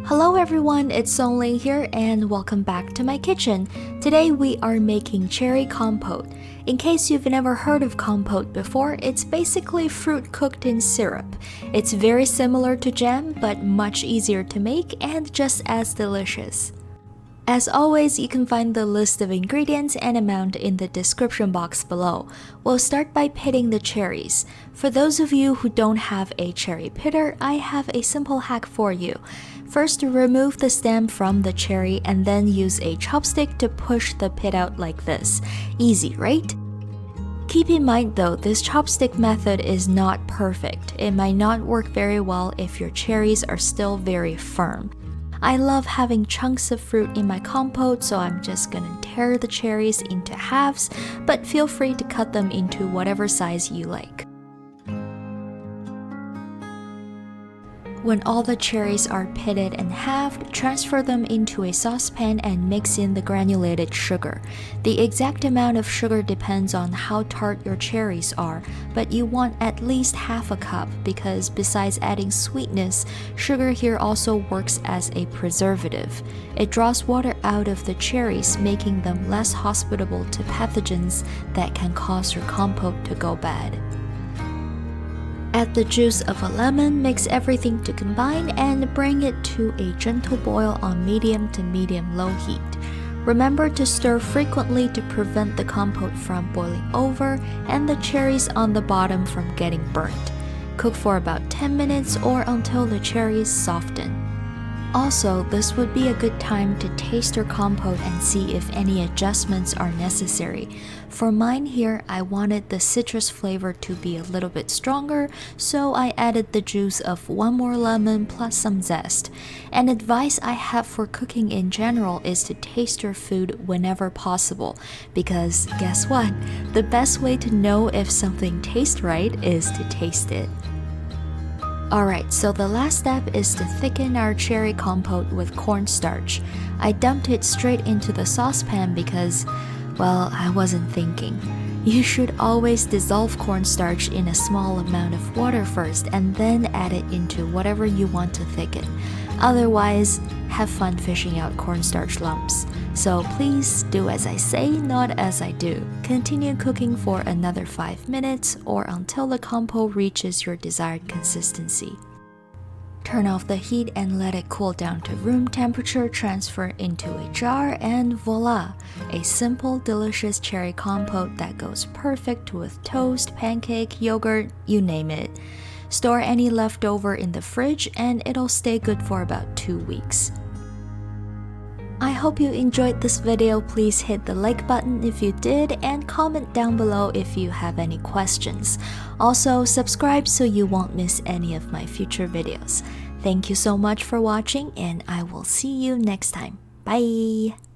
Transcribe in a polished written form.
Hello everyone, it's Songling here and welcome back to my kitchen. Today we are making cherry compote. In case you've never heard of compote before, it's basically fruit cooked in syrup. It's very similar to jam, but much easier to make and just as delicious. As always, you can find the list of ingredients and amount in the description box below. We'll start by pitting the cherries. For those of you who don't have a cherry pitter, I have a simple hack for you. First, remove the stem from the cherry and then use a chopstick to push the pit out like this. Easy, right? Keep in mind though, this chopstick method is not perfect. It might not work very well if your cherries are still very firm. I love having chunks of fruit in my compote, so I'm just gonna tear the cherries into halves, but feel free to cut them into whatever size you like. When all the cherries are pitted and halved, transfer them into a saucepan and mix in the granulated sugar. The exact amount of sugar depends on how tart your cherries are, but you want at least half a cup because besides adding sweetness, sugar here also works as a preservative. It draws water out of the cherries, making them less hospitable to pathogens that can cause your compote to go bad. Add the juice of a lemon, mix everything to combine, and bring it to a gentle boil on medium to medium-low heat. Remember to stir frequently to prevent the compote from boiling over and the cherries on the bottom from getting burnt. Cook for about 10 minutes or until the cherries soften. Also, this would be a good time to taste your compote and see if any adjustments are necessary. For mine here, I wanted the citrus flavor to be a little bit stronger, so I added the juice of one more lemon plus some zest. An advice I have for cooking in general is to taste your food whenever possible, because guess what? The best way to know if something tastes right is to taste it. Alright, so the last step is to thicken our cherry compote with cornstarch. I dumped it straight into the saucepan because, well, I wasn't thinking. You should always dissolve cornstarch in a small amount of water first and then add it into whatever you want to thicken. Otherwise, have fun fishing out cornstarch lumps. So please do as I say, not as I do. Continue cooking for another 5 minutes or until the compote reaches your desired consistency. Turn off the heat and let it cool down to room temperature, transfer into a jar, and voila! A simple, delicious cherry compote that goes perfect with toast, pancake, yogurt, you name it. Store any leftover in the fridge and it'll stay good for about 2 weeks. I hope you enjoyed this video. Please hit the like button if you did and comment down below if you have any questions. Also, subscribe so you won't miss any of my future videos. Thank you so much for watching and I will see you next time. Bye!